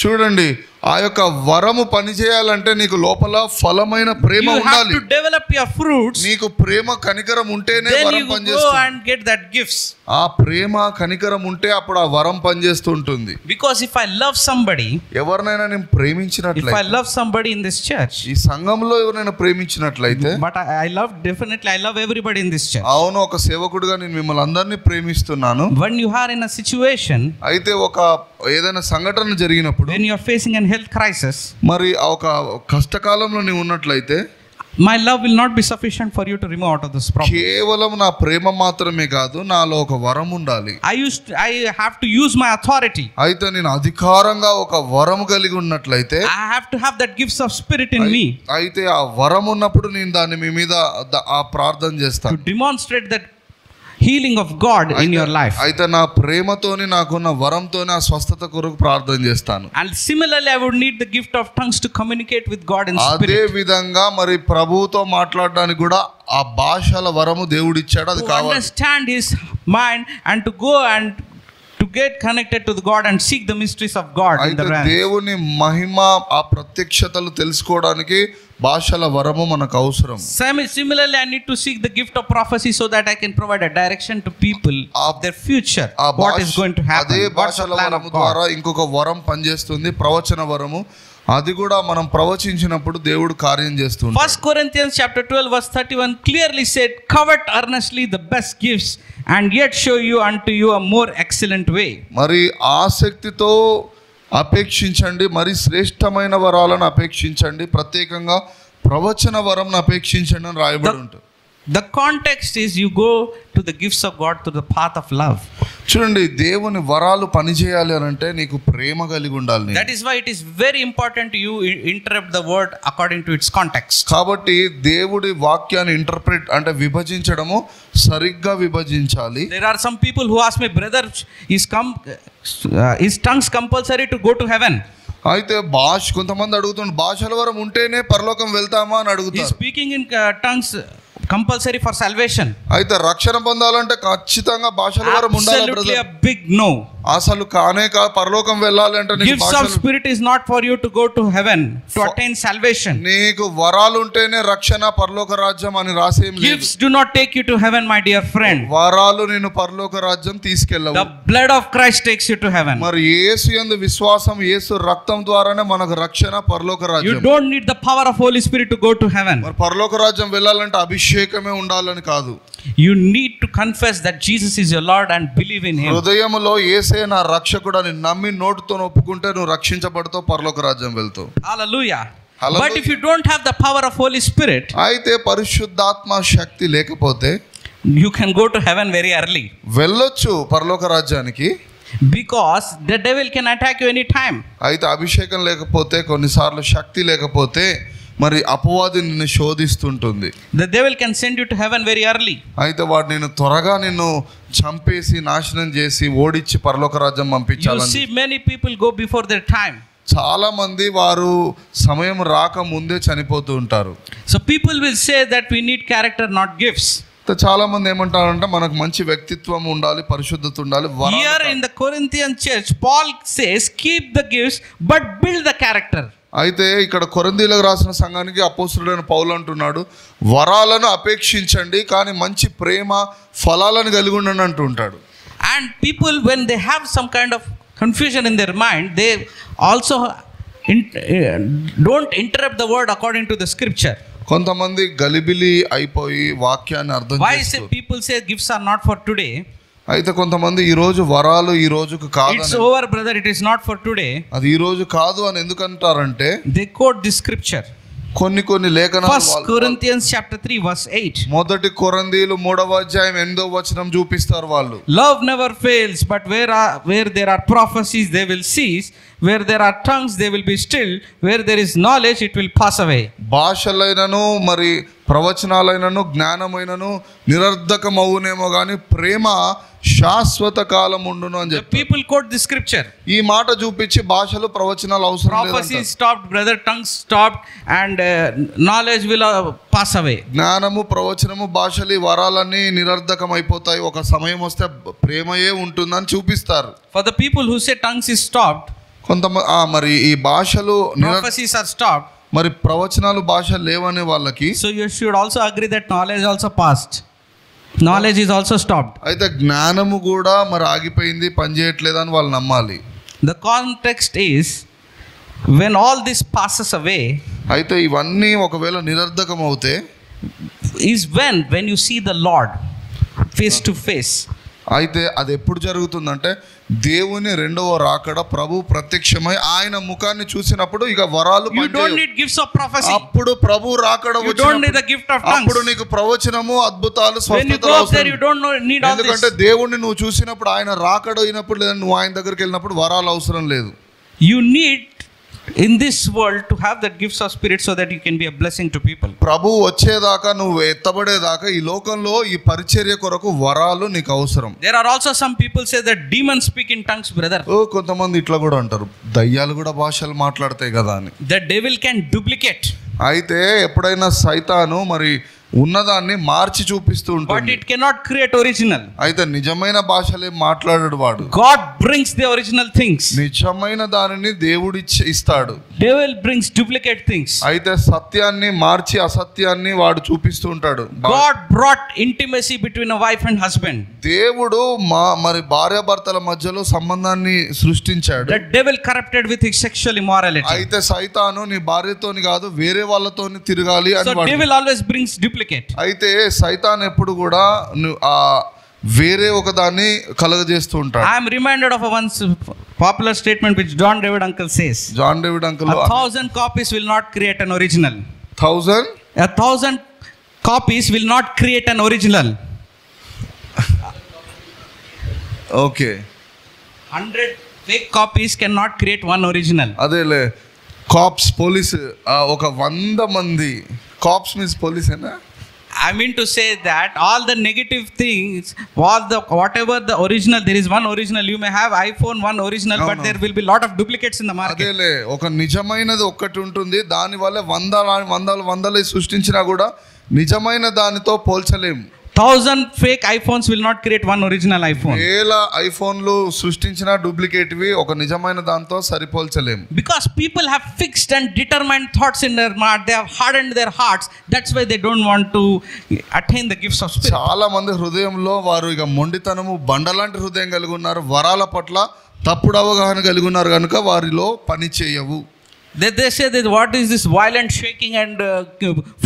చూడండి, ఆ యొక్క వరము పనిచేయాలంటే నీకు లోపల ఫలమైన ప్రేమ You have ఉండాలి. to develop your fruits. నీకు ప్రేమ కనికరం ఉంటేనే Then వరం you go పనిచేస్తుంది. and get that gifts. ఆ ప్రేమ కనికరం ఉంటే అప్పుడు ఆ వరం పనిచేస్తూ ఉంటుంది. Because if I love somebody, ఎవరినైనా నేను if I ప్రేమించినట్లయితే, love somebody in this church, ఈ సంఘంలో ఎవరైనా ప్రేమించినట్లయితే, but I love everybody in this church. అవును, ఒక సేవకుడిగా నేను మిమ్మల్ని అందరినీ ప్రేమిస్తున్నాను. When you are in a situation, అయితే ఏదైనా సంఘటన జరిగినప్పుడు, when you are facing a health crisis, మరి ఆ ఒక కష్టకాలంలో నీవు ఉన్నట్లయితే, my love will not be sufficient for you to remove out of this problem. కేవలం నా ప్రేమ మాత్రమే కాదు, నాలో ఒక వరం ఉండాలి. I have to use my authority. అయితే నేను అధికారంగా ఒక వరం కలిగి ఉన్నట్లయితే, I have to have that gifts of spirit in me అయితే ఆ వరం ఉన్నప్పుడు నేను దాన్ని మీ మీద ఆ ప్రార్థన to చేస్తాను. demonstrate that healing of God in your life. అయితే నా ప్రేమతోని, నాకున్న వరంతోని ఆ స్వస్థత కొరకు ప్రార్థన చేస్తాను. And similarly, I would need the gift of tongues to communicate with God in అదే spirit. విధంగా మరి ప్రభువుతో మాట్లాడడానికి కూడా ఆ భాషల వరము దేవుడు ఇచ్చాడు, అది To కావాలి. understand His mind and to go and to get connected to the God and seek the mysteries of God in అయితే the realm. దేవుని మహిమ, ఆ ప్రత్యక్షతలు తెలుసుకోవడానికి భాషల వరము మనకు అవసరం. Similarly, I need to seek the gift of prophecy so that I can provide a direction to people of their future, what is going to happen, అదే what's the భాషల plan వరము of God. ద్వారా ఇంకొక వరం పనిచేస్తుంది, ప్రవచన వరము. అది కూడా మనం ప్రవచించినప్పుడు దేవుడు కార్యం చేస్తుంది. 1 Corinthians chapter 12 verse 31 clearly said, covet earnestly the best gifts and yet show you unto you a more excellent way. మరి ఆసక్తితో అపేక్షించండి, మరి శ్రేష్టమైన వరాలను అపేక్షించండి, ప్రత్యేకంగా ప్రవచన వరంను అపేక్షించండి అని రాయబడి ఉంటుంది. The context is you go to the gifts of God through the path of love. చూడండి, దేవుని వరాలు పనిచేయాలి అని అంటే నీకు ప్రేమ కలిగి ఉండాలి. That is why it is very important you interpret the word according to its context. కాబట్టి దేవుడి వాక్యాన్ని ఇంటర్ప్రెట్ అంటే విభజించడము సరిగ్గా విభజించాలి. There are some people who ask me, brother, is tongues compulsory to go to heaven? అయితే కొంతమంది అడుగుతుండే, భాషల వరం ఉంటేనే పరలోకం వెళ్తామా అని Is అడుగుతారు. speaking in tongues compulsory for salvation? అయితే రక్షణ పొందాలంటే ఖచ్చితంగా భాషల వరం ఉండాలి Absolutely brother. a big no. అసలు పరలోకం వెళ్ళాలి అంటే నీకు Gifts of spirit is not for you to go to heaven to attain salvation. నీకు వరాలు ఉంటేనే రక్షణ, పరలోక రాజ్యం అని రాసేం లేదు. Gifts do not take you to heaven, my dear friend. వరాలు నిన్ను పరలోక రాజ్యం తీసుకెళ్ళవు. The blood of Christ takes you to heaven. మరి యేసు యందు విశ్వాసం, యేసు రక్తం ద్వారానే మనకు రక్షణ, పరలోక You రాజ్యం. don't need the power of Holy Spirit to go to heaven. మరి పరలోక రాజ్యం వెళ్ళాలంటే అభిషేకమే ఉండాలని కాదు. You need to confess that Jesus is your Lord and believe in Him. హృదయములో యేసే నా రక్షకుడు అని నమ్మి నోటితో ఒప్పుకుంటే నువ్వు రక్షించబడతావు, పరలోక రాజ్యం వెళ్తావు. Hallelujah. Hallelujah. But if you don't have the power of Holy Spirit, అయితే పరిశుద్ధాత్మ శక్తి లేకపోతే you can go to heaven very early. వెళ్ళొచ్చు పరలోక రాజ్యానికి. Because the devil can attack you anytime. అయితే అభిషేకం లేకపోతే, కొన్నిసార్లు శక్తి లేకపోతే మరి అపవాది నిన్ను శోధిస్తుంటుంది. The devil can send you to heaven very early. అయితే వాడు నిన్ను చంపేసి నాశనం చేసి ఓడించి పరలోక రాజ్యం You పంపించాలని. see many people go before their time. చాలా మంది వారు సమయం రాక ముందే చనిపోతూ ఉంటారు. So people will say that we need character, not gifts. చాలా మంది ఏమంటారంటే మనకు మంచి వ్యక్తిత్వం ఉండాలి, పరిశుద్ధత ఉండాలి. Here in the Corinthian church, Paul says, keep the gifts but build the character. అయితే ఇక్కడ కొరింథీయులకు రాసిన సంఘానికి అపోస్తలుడైన పౌలు అంటున్నాడు, వరాలను అపేక్షించండి కానీ మంచి ప్రేమ ఫలాలను కలిగి ఉండండి అంటూ ఉంటాడు. And people, when they have some kind of confusion in their mind, they also don't interrupt the word according to the scripture. కొంతమంది గలిబిలి అయిపోయి వాక్యాన్ని అర్థం Why say చేసుకోరు. people say gifts are not for today? అయితే కొంతమంది ఈ రోజు వరాలు ఈ రోజుకు కాదు, It's over, brother, it is not for today. అది ఈ రోజు కాదు అని ఎందుకంటారంటే They quote this scripture. కొన్ని లేఖనాలు 1 Corinthians chapter 3 verse 8. మొదటి కొరింథీయులు 3వ అధ్యాయం 8వ వచనం చూపిస్తారు వాళ్ళు. Love never fails, but where there are prophecies they will cease, where there are tongues they will be still, where there is knowledge it will pass away. భాషలైనను మరి ప్రవచనాలైనను జ్ఞానమైనను నిరర్ధకమవునేమో కానీ ప్రేమ శాశ్వత కాలం ఉండును అని చెప్పి People quote this scripture. ఈ మాట చూపించి భాషలు ప్రవచనాలు అవసరం Prophecy లేదంటారు. stopped, brother, tongues stopped, and knowledge will pass away. జ్ఞానము, ప్రవచనము, భాషలు, ఈ వరాలన్నీ నిరర్ధకం అయిపోతాయి, ఒక సమయం వస్తే ప్రేమయే ఉంటుందని చూపిస్తారు. For the people who say tongues is stopped, కొంతమంది మరి ఈ భాషలు prophecies are stopped. మరి ప్రవచనాలు భాష లేవనే వాళ్ళకి, So you should also agree that knowledge also passed. Knowledge is also stopped. అయితే జ్ఞానము కూడా మరి ఆగిపోయింది, పనిచేయట్లేదు అని వాళ్ళు నమ్మాలి. The context is when all this passes away, అయితే ఇవన్నీ ఒకవేళ నిరర్ధకం అవుతే is when you see the Lord face to face. అయితే అది ఎప్పుడు జరుగుతుందంటే దేవుని రెండవ రాకడ ప్రభు ప్రత్యక్షమై ఆయన ముఖాన్ని చూసినప్పుడు ఇక వరాలు You don't need gifts of prophecy. అప్పుడు ప్రభు రాకడ You don't need the gift of tongues. అప్పుడు నీకు ప్రవచనము, అద్భుతాలు, When you go స్వస్థతలు up there, you don't need all this. ఎందుకంటే దేవుణ్ణి నువ్వు చూసినప్పుడు, ఆయన రాకడ అయినప్పుడు, లేదా నువ్వు ఆయన దగ్గరికి వెళ్ళినప్పుడు వరాలు అవసరం లేదు. You need in this world to have that gifts of spirit so that you can be a blessing to people. ప్రభు వచ్చేదాకా, నువ్వు ఎత్తబడేదాకా ఈ లోకంలో ఈ పరిచర్య కొరకు వరాలు నీకు అవసరం. There are also some people say that demons speak in tongues, brother. కొంతమంది ఇట్లా కూడా అంటారు, దయ్యాలు కూడా భాషలు మాట్లాడతాయి కదా అని. The devil can duplicate. అయితే ఎప్పుడైనా సైతాను మరి ఉన్నదాన్ని మార్చి చూపిస్తూ But ఉంటుంది. it cannot create original. అయితే నిజమైన భాషలే మాట్లాడాడు వాడు. God brings the original things. నిజమైన దానిని దేవుడు ఇస్తాడు. Devil brings duplicate things. అయితే సత్యాన్ని మార్చి అసత్యాన్ని వాడు చూపిస్తూ ఉంటాడు. God brought intimacy between a wife and husband. దేవుడు మరి భార్యాభర్తల మధ్యలో సంబంధాన్ని సృష్టించాడు. The devil corrupted with his sexual immorality. అయితే సైతాను నీ భార్యతోని కాదు వేరే వాళ్ళతోని తిరగాలి అని So devil always brings duplicate. అయితే సైతాన్ ఎప్పుడు కూడా వేరే ఒక దాన్ని కలగజేస్తూ ఉంటాడు. I am reminded of a once popular statement which John David Uncle says. John David uncle, 1,000 copies will not create an original. 1,000 copies will not create an original. Okay 100 fake copies cannot create one original. అదేలే, cops police ఒక 100 మంది, cops means పోలీసేనా? I mean to say that all the negative things, whatever the original, there is one original. You may have iPhone, one original, but there will be lot of duplicates in the market. అదేలే, ఒక నిజమైనది ఒక్కటి ఉంటుంది, దాని వల్ల వందలు సృష్టించినా కూడా నిజమైన దానితో పోల్చలేము. 1,000 fake iPhones will not create one original iPhone. 1000 ఐఫోన్లు సృష్టించిన డూప్లికేట్వి ఒక నిజమైన దాంతో సరిపోల్చలేము. Because people have fixed and determined thoughts in their mind, they have hardened their hearts. That's why they don't want to attain the gifts of spirit. చాలా మంది హృదయంలో వారు ఇక మొండితనము, బండలాంటి హృదయం కలిగి ఉన్నారు. వరాల పట్ల తప్పుడు అవగాహన కలిగి ఉన్నారు కనుక వారిలో పని చేయవు. They say that what is this violent shaking and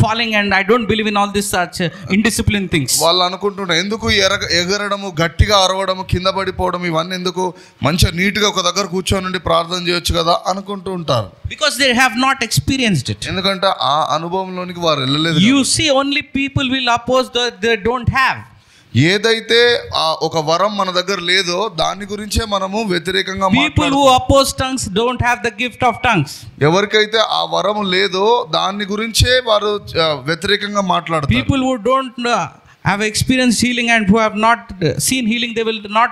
falling, and I don't believe in all this such indisciplined things. వాళ్ళు అనుకుంటున్నారు, ఎందుకు ఎగరడము, గట్టిగా అరవడము, కింద పడిపోవడం, ఇవన్నీ ఎందుకు, మంచిగా నీట్గా ఒక దగ్గర కూర్చొని ప్రార్థన చేయొచ్చు కదా అనుకుంటూ ఉంటారు. Because they have not experienced it. ఎందుకంటే ఆ అనుభవంలోనికి వారు వెళ్ళలేదు. You see, only people will oppose that they don't have. ఏదైతే ఒక వరం మన దగ్గర లేదో దాని గురించే మనము వ్యతిరేకంగా మాట్లాడుతాం. People who oppose tongues don't have the gift of tongues. ఎవరికైతే ఆ వరం లేదో దాని గురించే వారు వ్యతిరేకంగా మాట్లాడతారు. People who don't have experienced healing and who have not seen healing, they will not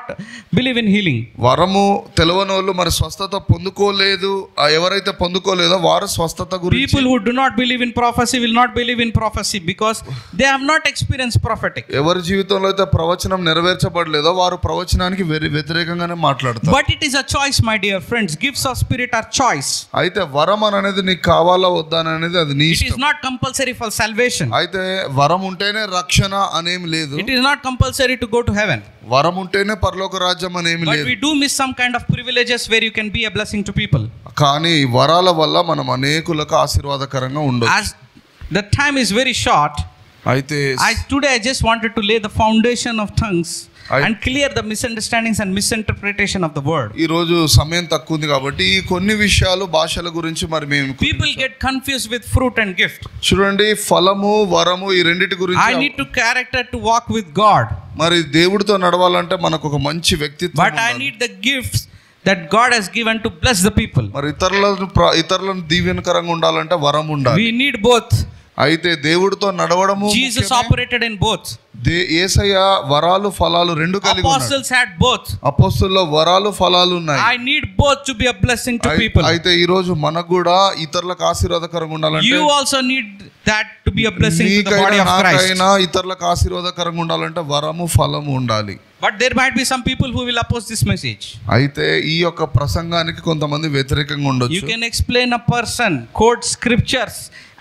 believe in healing. వరము తెలవనోళ్ళు మరి స్వస్థత పొందుకోలేదు, ఎవరైతే పొందుకోలేదో వారు స్వస్థత గురించి. People who do not believe in prophecy will not believe in prophecy because they have not experienced prophetic. ఎవరి జీవితంలో అయితే ప్రవచనం నెరవేర్చబడలేదో వారు ప్రవచనానికి వ్యతిరేకంగానే మాట్లాడతారు. But it is a choice, my dear friends. Gifts of spirit are choice. అయితే వరం అనేది నీకు కావాలా వద్దా అనేది అది నీ ఇష్టం. It is ఇష్టం. not compulsory for salvation. అయితే వరం ఉంటేనే రక్షణ అనేమి లేదు. It is not compulsory to go to heaven. వరం ఉంటేనే పరలోక రాజ్యం అనేమి But లేదు. we do miss some kind of privileges where you can be a blessing to people. కానీ వరాల వల్ల మనం అనేకులకు ఆశీర్వాదకరంగా ఉండొచ్చు. As the time is very short, అయితే today I just wanted to lay the foundation of tongues and clear the misunderstandings and misinterpretation of the word. ఈ రోజు సమయం తక్కువ ఉంది కాబట్టి ఈ కొన్ని విషయాలు భాషల గురించి మరి మేము People get confused with fruit and gift. చూడండి, ఫలము వరము ఈ రెండిటి గురించి. I need to character to walk with God. మరి దేవుడితో నడవాలంటే మనకు ఒక మంచి వ్యక్తిత్వం But I need the gifts that God has given to bless the people. మరి ఇతరులను దీవెనకరంగా ఉండాలంటే వరం ఉండాలి. We need both. అయితే దేవుడితో నడవడము Jesus operated in both. యేసయ్య వరాలు ఫలాలు రెండు కలిగి ఉన్నాడు. Apostles had both. అపోస్తలుల్లో వరాలు ఫలాలు ఉన్నాయి. I need both to be a blessing to people. అయితే ఈ రోజు మనకు కూడా ఇతరులకు ఆశీర్వాదకరంగా ఉండాలంటే You also need that to be a blessing to the body of Christ. ఇతరులకు ఆశీర్వాదకరంగా ఉండాలంటే వరము ఫలము ఉండాలి. But there might be some people who will oppose this message. అయితే ఈ యొక్క ప్రసంగానికి కొంతమంది వ్యతిరేకంగా You ఉండొచ్చు. can explain a person, quote scriptures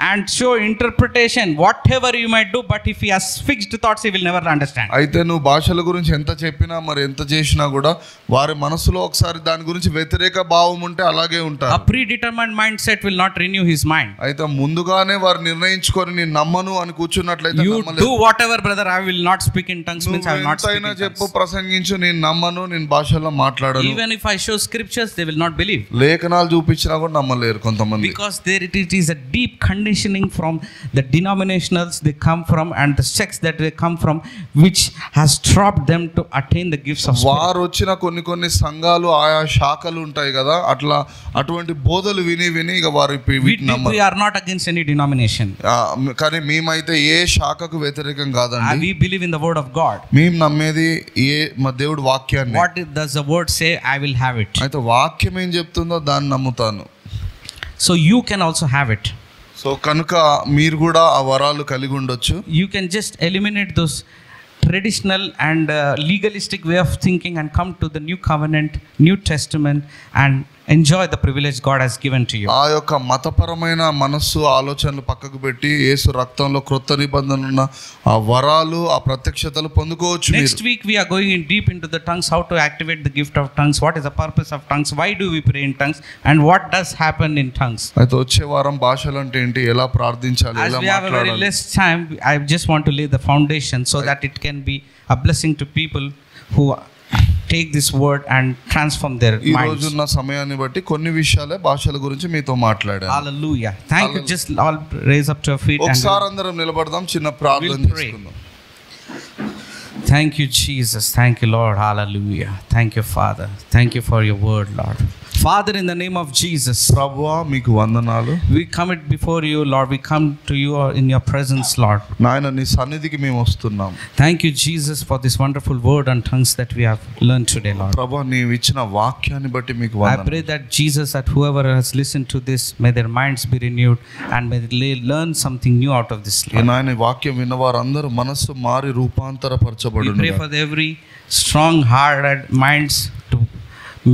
and show interpretation, whatever you might do, but if he has fixed thoughts, he will never understand. అయితే నువ్వు భాషల గురించి ఎంత చెప్పినా మరి ఎంత చేసినా కూడా వారి మనసులో ఒకసారి దాని గురించి వ్యతిరేక భావం ఉంటే అలాగే A ఉంటారు. predetermined mindset will not renew his mind. అయితే ముందుగానే వారు నిర్ణయించుకొని నేను నమ్మను అని కూర్చున్నట్లయితే You నమ్మలేదు. do whatever, brother, I will not speak in tongues, means I will not speak ఎంతైనా in చెప్పు, tongues. ప్రసంగించు, నేను నమ్మను, నేను భాషల్లో మాట్లాడను. Even if I show scriptures, they will not believe. లేఖనాలు చూపించినా కూడా నమ్మలేరు కొంతమంది. Because there it is a deep conditioning from the denominationals they come from and the sects that they come from, which has trapped them to attain the gifts of spirit. వారు వచ్చిన కొన్ని సంఘాలు ఆయా శాఖలు ఉంటాయి కదా, అట్లా అటువంటి బోధలు విని ఇక వారు వీటిని నమ్మరు. We are not against any denomination. కానీ మేమైతే ఏ శాఖకు వ్యతిరేకం కాదండి. We believe in the word of God. మేము నమ్మేది మా దేవుడి వాక్యాన్ని. What does the word say? I will have it. అయితే వాక్యం ఏం చెప్తుందో దాన్ని నమ్ముతాను. So you can also have it. So కనుక మీరు కూడా ఆ వరాలు కలిగి ఉండొచ్చు. You can just eliminate those traditional and legalistic way of thinking and come to the new covenant, New Testament, and enjoy the privilege God has given to you. ఆ యొక్క మతపరమైన మనస్సు ఆలోచనలు పక్కకు పెట్టి యేసు రక్తంలో క్రొత్త నిబంధన ఉన్న ఆ వరాలు, ఆ ప్రత్యక్షతలు పొందుకోవచ్చు. Next week we are going in deep into the tongues, how to activate the gift of tongues, what is the purpose of tongues, why do we pray in tongues, and what does happen in tongues. అయితే వచ్చే వారం భాషలు అంటే ఏంటి, ఎలా ప్రార్థించాలి, As ఎలా we have a very మాట్లాడాలి. less time, I just want to lay the foundation so that it can be a blessing to people who take this word and transform their ఈ minds. రోజున్న సమయాన్ని బట్టి కొన్ని విషయాలే భాషల గురించి మీతో మాట్లాడాను. Hallelujah. Thank you. Just all raise up to your feet and ఒకసారి అందరం నిలబడదాం, చిన్న ప్రార్థన we'll pray. చేసుకుందాం. thank you, Jesus. Thank you, Lord. Hallelujah. Thank you, Father. Thank you for your word, Lord. Father, in the name of Jesus, ప్రభువా మీకు వందనాలు. we come it before you, Lord. We come to you in your presence, Lord. నాయన నీ సన్నిధికి మేము వస్తున్నాం. Thank you, Jesus, for this wonderful word on tongues that we have learned today, Lord. ప్రభువా నీవు ఇచ్చిన వాక్యాన్ని బట్టి మీకు I వందనాలు. pray that Jesus, that whoever has listened to this, may their minds be renewed and may they learn something new out of this, ఈ Lord. నాయన వాక్యం విన్నవారందరూ మనస్సు మారి We రూపాంతరపరచబడును. pray for every strong-hearted minds to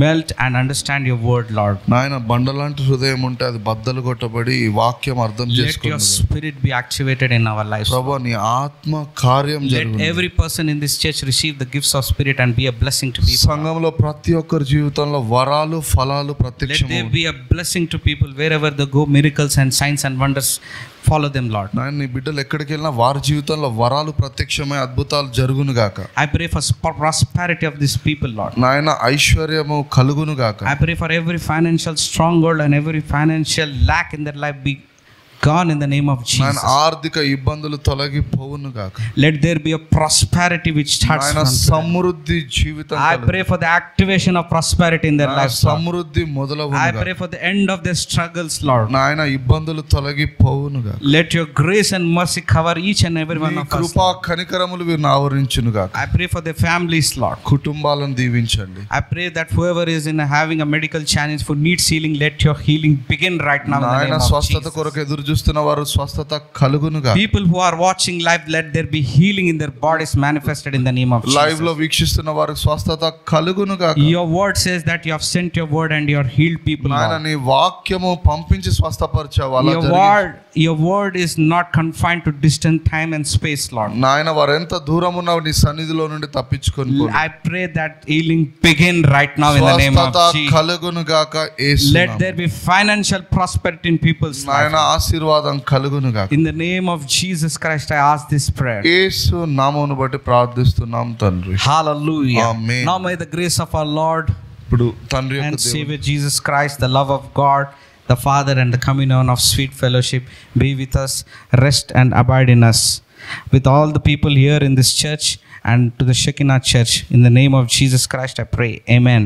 melt and understand your word, Lord. నాయన బండలాంటి హృదయం ఉంటే అది బద్దలు కొట్టబడి ఈ వాక్యం అర్థం Let your చేసుకుని spirit be activated in our lives. ప్రభువా నీ ఆత్మ కార్యం Let జరుగును. every person in this church receive the gifts of spirit and be a blessing to people. సంఘంలో ప్రతి ఒక్కరి జీవితంలో వరాలు ఫలాలు Let ప్రత్యక్షం there be a blessing to people wherever they go. Miracles and signs and wonders follow them, Lord. నాయన నీ బిడ్డలు ఎక్కడికి వెళ్ళినా వారి జీవితంలో వరాలు ప్రత్యక్షమై అద్భుతాలు జరుగును గాక. I pray for prosperity of these people, Lord. నాయన ఐశ్వర్యము కలుగును గాక. I pray for every financial stronghold and every financial lack in their life be gone in the name of నాయన Jesus. ఆర్థిక ఇబ్బందులు తొలగిపోవును గాక. Let there be a prosperity which starts నాయన from today. సమృద్ధి జీవితం I కలుగు. pray for the activation of prosperity in their నాయన lives, Lord. Samriddhi మొదలవును I గాక. pray for the end of their struggles, Lord. నాయన ఇబ్బందులు తొలగిపోవును గాక. Let your grace and mercy cover each and every one నీ of us. కృపా కనికరములు వీరిని ఆవరించును గాక. I pray for their families, Lord. కుటుంబాలను దీవించండి. I pray that whoever is in having a medical challenge who needs healing, let your healing begin right now in the నాయన name of స్వస్థత Jesus. కొరకు ఎదురు చూస్తున్న వారు స్వస్థత కలుగును గాక. People who are watching live, let there be healing in their bodies manifested in the name of live లో Jesus. వీక్షిస్తున్న వారికి స్వస్థత కలుగును గాక. Your word says that you have sent your word and you are healed people, నాయన Lord. నీ వాక్యము పంపించి స్వస్థపరిచావు. అలా Your word is not confined to distant time and space, Lord. నాయన వారు ఎంత దూరం ఉన్నా నీ సన్నిధిలో నుండి తప్పించుకొని పోరు. I pray that healing begin right now in the name of స్వస్థత Jesus. కలుగును గాక యేసు Let నామమున. there be financial prosperity in people's నాయన life. ఆశీర్వాదం కలుగును గాక. In the name of Jesus Christ, I ask this prayer. యేసు నామమును బట్టి ప్రార్థిస్తున్నాం తండ్రి. Hallelujah. Amen. Now may the grace of our Lord ఇప్పుడు తండ్రి and యొక్క దేవుడు, Savior Jesus Christ, the love of God, the Father, and the communion of sweet fellowship be with us, rest and abide in us. With all the people here in this church and to the Shekinah church, in the name of Jesus Christ, I pray. Amen.